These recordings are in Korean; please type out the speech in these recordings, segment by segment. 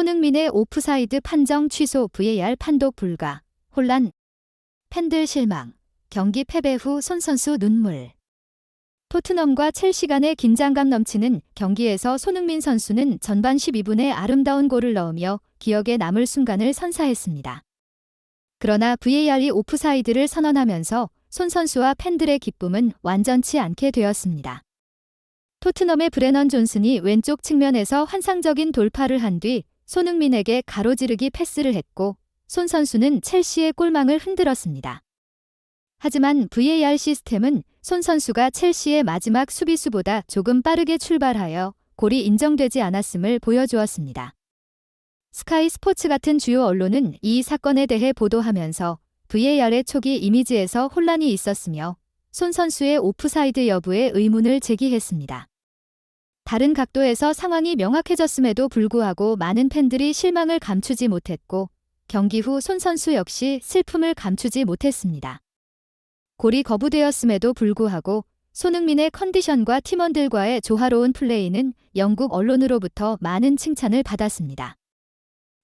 손흥민의 오프사이드 판정 취소 VAR 판독 불가. 혼란. 팬들 실망. 경기 패배 후 손 선수 눈물. 토트넘과 첼시 간의 긴장감 넘치는 경기에서 손흥민 선수는 전반 12분에 아름다운 골을 넣으며 기억에 남을 순간을 선사했습니다. 그러나 VAR이 오프사이드를 선언하면서 손 선수와 팬들의 기쁨은 완전치 않게 되었습니다. 토트넘의 브레넌 존슨이 왼쪽 측면에서 환상적인 돌파를 한 뒤 손흥민에게 가로지르기 패스를 했고 손 선수는 첼시의 골망을 흔들었습니다. 하지만 VAR 시스템은 손 선수가 첼시의 마지막 수비수보다 조금 빠르게 출발하여 골이 인정되지 않았음을 보여주었습니다. 스카이 스포츠 같은 주요 언론은 이 사건에 대해 보도하면서 VAR의 초기 이미지에서 혼란이 있었으며 손 선수의 오프사이드 여부에 의문을 제기했습니다. 다른 각도에서 상황이 명확해졌음에도 불구하고 많은 팬들이 실망을 감추지 못했고 경기 후 손 선수 역시 슬픔을 감추지 못했습니다. 골이 거부되었음에도 불구하고 손흥민의 컨디션과 팀원들과의 조화로운 플레이는 영국 언론으로부터 많은 칭찬을 받았습니다.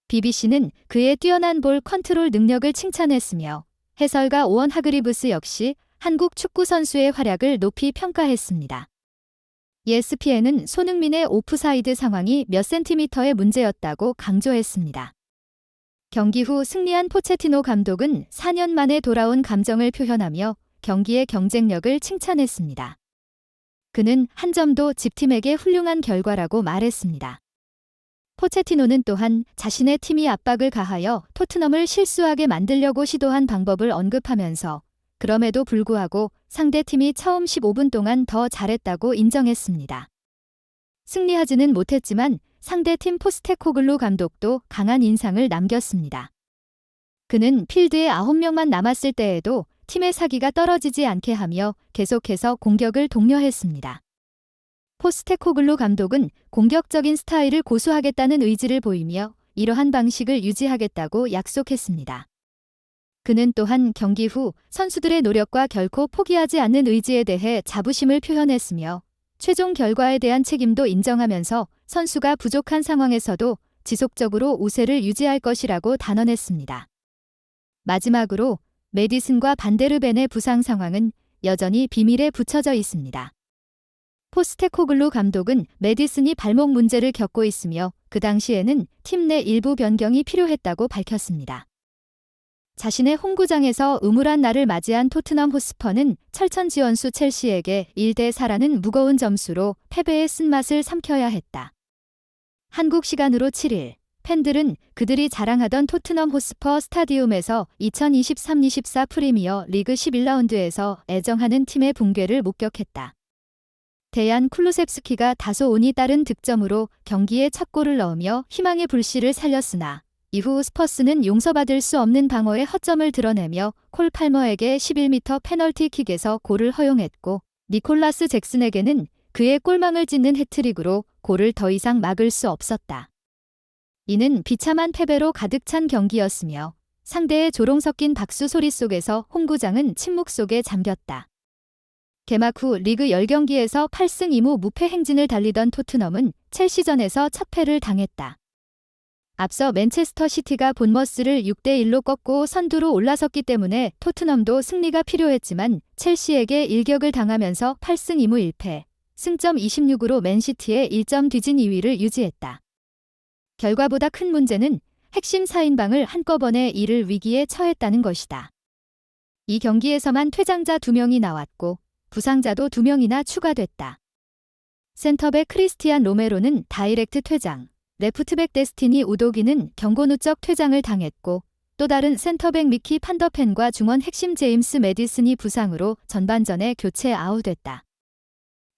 BBC는 그의 뛰어난 볼 컨트롤 능력을 칭찬했으며 해설가 오원 하그리브스 역시 한국 축구 선수의 활약을 높이 평가했습니다. ESPN은 손흥민의 오프사이드 상황이 몇 센티미터의 문제였다고 강조했습니다. 경기 후 승리한 포체티노 감독은 4년 만에 돌아온 감정을 표현하며 경기의 경쟁력을 칭찬했습니다. 그는 한 점도 집팀에게 훌륭한 결과라고 말했습니다. 포체티노는 또한 자신의 팀이 압박을 가하여 토트넘을 실수하게 만들려고 시도한 방법을 언급하면서 그럼에도 불구하고 상대팀이 처음 15분 동안 더 잘했다고 인정했습니다. 승리하지는 못했지만 상대팀 포스테코글루 감독도 강한 인상을 남겼습니다. 그는 필드에 9명만 남았을 때에도 팀의 사기가 떨어지지 않게 하며 계속해서 공격을 독려했습니다. 포스테코글루 감독은 공격적인 스타일을 고수하겠다는 의지를 보이며 이러한 방식을 유지하겠다고 약속했습니다. 그는 또한 경기 후 선수들의 노력과 결코 포기하지 않는 의지에 대해 자부심을 표현했으며 최종 결과에 대한 책임도 인정하면서 선수가 부족한 상황에서도 지속적으로 우세를 유지할 것이라고 단언했습니다. 마지막으로 메디슨과 반데르벤의 부상 상황은 여전히 비밀에 붙여져 있습니다. 포스테코글루 감독은 메디슨이 발목 문제를 겪고 있으며 그 당시에는 팀 내 일부 변경이 필요했다고 밝혔습니다. 자신의 홈구장에서 음울한 날을 맞이한 토트넘 호스퍼는 철천지원수 첼시에게 1대4라는 무거운 점수로 패배의 쓴맛을 삼켜야 했다. 한국 시간으로 7일, 팬들은 그들이 자랑하던 토트넘 호스퍼 스타디움에서 2023-24 프리미어 리그 11라운드에서 애정하는 팀의 붕괴를 목격했다. 데얀 쿨루셉스키가 다소 운이 따른 득점으로 경기에 첫 골을 넣으며 희망의 불씨를 살렸으나 이후 스퍼스는 용서받을 수 없는 방어의 허점을 드러내며 콜 팔머에게 11m 페널티킥에서 골을 허용했고 니콜라스 잭슨에게는 그의 골망을 찢는 해트릭으로 골을 더 이상 막을 수 없었다. 이는 비참한 패배로 가득 찬 경기였으며 상대의 조롱 섞인 박수 소리 속에서 홈구장은 침묵 속에 잠겼다. 개막 후 리그 10경기에서 8승 2무 무패 행진을 달리던 토트넘은 첼시전에서 첫 패를 당했다. 앞서 맨체스터 시티가 본머스를 6대1로 꺾고 선두로 올라섰기 때문에 토트넘도 승리가 필요했지만 첼시에게 일격을 당하면서 8승 2무 1패, 승점 26으로 맨시티에 1점 뒤진 2위를 유지했다. 결과보다 큰 문제는 핵심 4인방을 한꺼번에 이를 위기에 처했다는 것이다. 이 경기에서만 퇴장자 2명이 나왔고 부상자도 2명이나 추가됐다. 센터백 크리스티안 로메로는 다이렉트 퇴장, 레프트백 데스티니 우도기는 경고 누적 퇴장을 당했고 또 다른 센터백 미키 판더펜과 중원 핵심 제임스 메디슨이 부상으로 전반전에 교체 아웃됐다.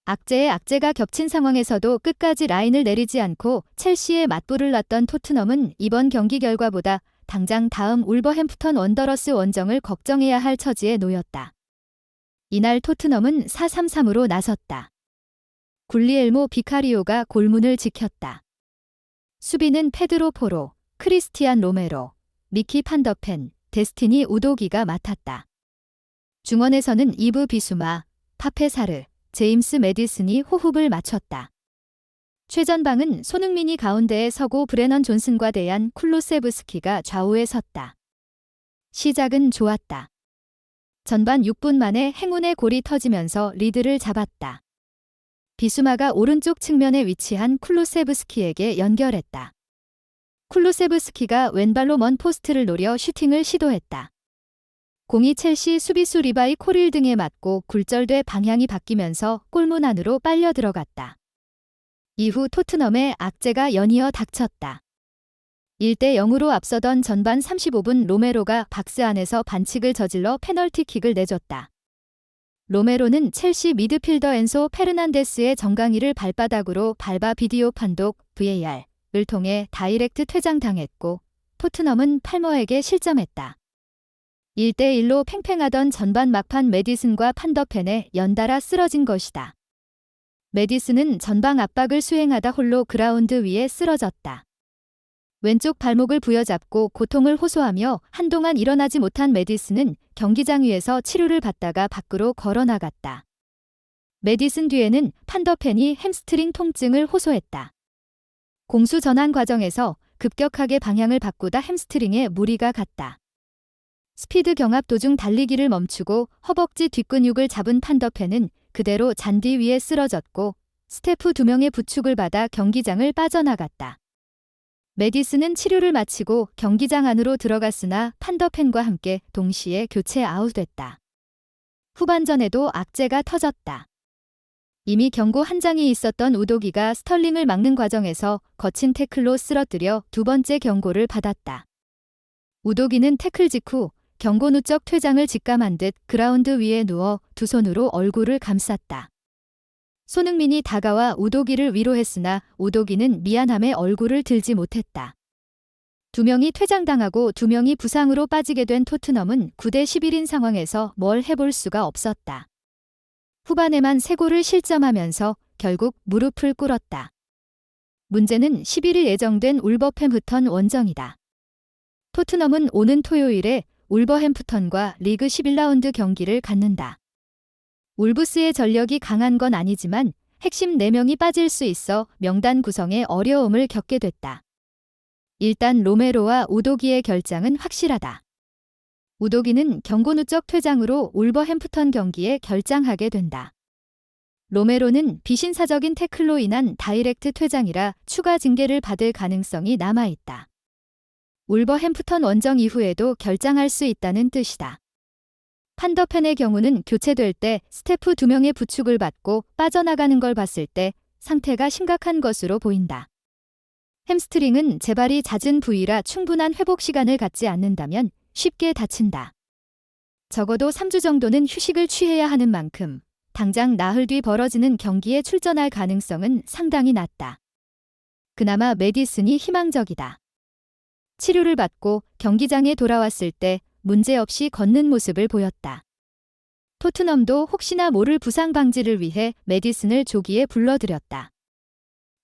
악재에 악재가 겹친 상황에서도 끝까지 라인을 내리지 않고 첼시에 맞불을 놨던 토트넘은 이번 경기 결과보다 당장 다음 울버햄프턴 원더러스 원정을 걱정해야 할 처지에 놓였다. 이날 토트넘은 4-3-3으로 나섰다. 굴리엘모 비카리오가 골문을 지켰다. 수비는 페드로 포로, 크리스티안 로메로, 미키 판더펜, 데스티니 우도기가 맡았다. 중원에서는 이브 비수마, 파페사르, 제임스 메디슨이 호흡을 맞췄다. 최전방은 손흥민이 가운데에 서고 브레넌 존슨과 대한 쿨루세브스키가 좌우에 섰다. 시작은 좋았다. 전반 6분 만에 행운의 골이 터지면서 리드를 잡았다. 비수마가 오른쪽 측면에 위치한 쿨루세브스키에게 연결했다. 쿨루세브스키가 왼발로 먼 포스트를 노려 슈팅을 시도했다. 공이 첼시 수비수 리바이 코릴 등에 맞고 굴절돼 방향이 바뀌면서 골문 안으로 빨려 들어갔다. 이후 토트넘의 악재가 연이어 닥쳤다. 1대 0으로 앞서던 전반 35분 로메로가 박스 안에서 반칙을 저질러 페널티킥을 내줬다. 로메로는 첼시 미드필더 엔소 페르난데스의 정강이를 발바닥으로 밟아 비디오 판독 VAR을 통해 다이렉트 퇴장당했고 토트넘은 팔머에게 실점했다. 1대 1로 팽팽하던 전반 막판 메디슨과 판더펜에 연달아 쓰러진 것이다. 메디슨은 전방 압박을 수행하다 홀로 그라운드 위에 쓰러졌다. 왼쪽 발목을 부여잡고 고통을 호소하며 한동안 일어나지 못한 메디슨은 경기장 위에서 치료를 받다가 밖으로 걸어나갔다. 메디슨 뒤에는 판더펜이 햄스트링 통증을 호소했다. 공수 전환 과정에서 급격하게 방향을 바꾸다 햄스트링에 무리가 갔다. 스피드 경합 도중 달리기를 멈추고 허벅지 뒷근육을 잡은 판더펜은 그대로 잔디 위에 쓰러졌고 스태프 2명의 부축을 받아 경기장을 빠져나갔다. 메디슨은 치료를 마치고 경기장 안으로 들어갔으나 판더펜과 함께 동시에 교체 아웃됐다. 후반전에도 악재가 터졌다. 이미 경고 한 장이 있었던 우도기가 스털링을 막는 과정에서 거친 태클로 쓰러뜨려 두 번째 경고를 받았다. 우도기는 태클 직후 경고 누적 퇴장을 직감한 듯 그라운드 위에 누워 두 손으로 얼굴을 감쌌다. 손흥민이 다가와 우도기를 위로했으나 우도기는 미안함에 얼굴을 들지 못했다. 2명이 퇴장당하고 2명이 부상으로 빠지게 된 토트넘은 9대 11인 상황에서 뭘 해볼 수가 없었다. 후반에만 3골을 실점하면서 결국 무릎을 꿇었다. 문제는 11일 예정된 울버햄프턴 원정이다. 토트넘은 오는 토요일에 울버햄프턴과 리그 11라운드 경기를 갖는다. 울브스의 전력이 강한 건 아니지만 핵심 4명이 빠질 수 있어 명단 구성에 어려움을 겪게 됐다. 일단 로메로와 우도기의 결장은 확실하다. 우도기는 경고 누적 퇴장으로 울버햄프턴 경기에 결장하게 된다. 로메로는 비신사적인 태클로 인한 다이렉트 퇴장이라 추가 징계를 받을 가능성이 남아있다. 울버햄프턴 원정 이후에도 결장할 수 있다는 뜻이다. 판더펜의 경우는 교체될 때 스태프 2명의 부축을 받고 빠져나가는 걸 봤을 때 상태가 심각한 것으로 보인다. 햄스트링은 재발이 잦은 부위라 충분한 회복 시간을 갖지 않는다면 쉽게 다친다. 적어도 3주 정도는 휴식을 취해야 하는 만큼 당장 나흘 뒤 벌어지는 경기에 출전할 가능성은 상당히 낮다. 그나마 메디슨이 희망적이다. 치료를 받고 경기장에 돌아왔을 때 문제없이 걷는 모습을 보였다. 토트넘도 혹시나 모를 부상 방지를 위해 메디슨을 조기에 불러들였다.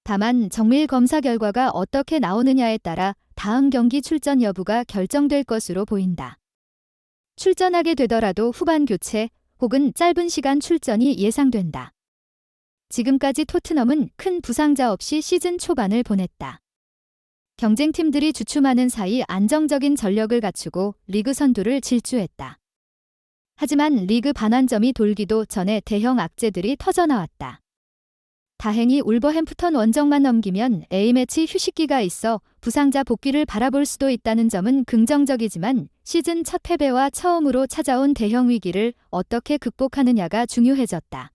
다만 정밀 검사 결과가 어떻게 나오느냐에 따라 다음 경기 출전 여부가 결정될 것으로 보인다. 출전하게 되더라도 후반 교체 혹은 짧은 시간 출전이 예상된다. 지금까지 토트넘은 큰 부상자 없이 시즌 초반을 보냈다. 경쟁팀들이 주춤하는 사이 안정적인 전력을 갖추고 리그 선두를 질주했다. 하지만 리그 반환점이 돌기도 전에 대형 악재들이 터져나왔다. 다행히 울버햄프턴 원정만 넘기면 A매치 휴식기가 있어 부상자 복귀를 바라볼 수도 있다는 점은 긍정적이지만 시즌 첫 패배와 처음으로 찾아온 대형 위기를 어떻게 극복하느냐가 중요해졌다.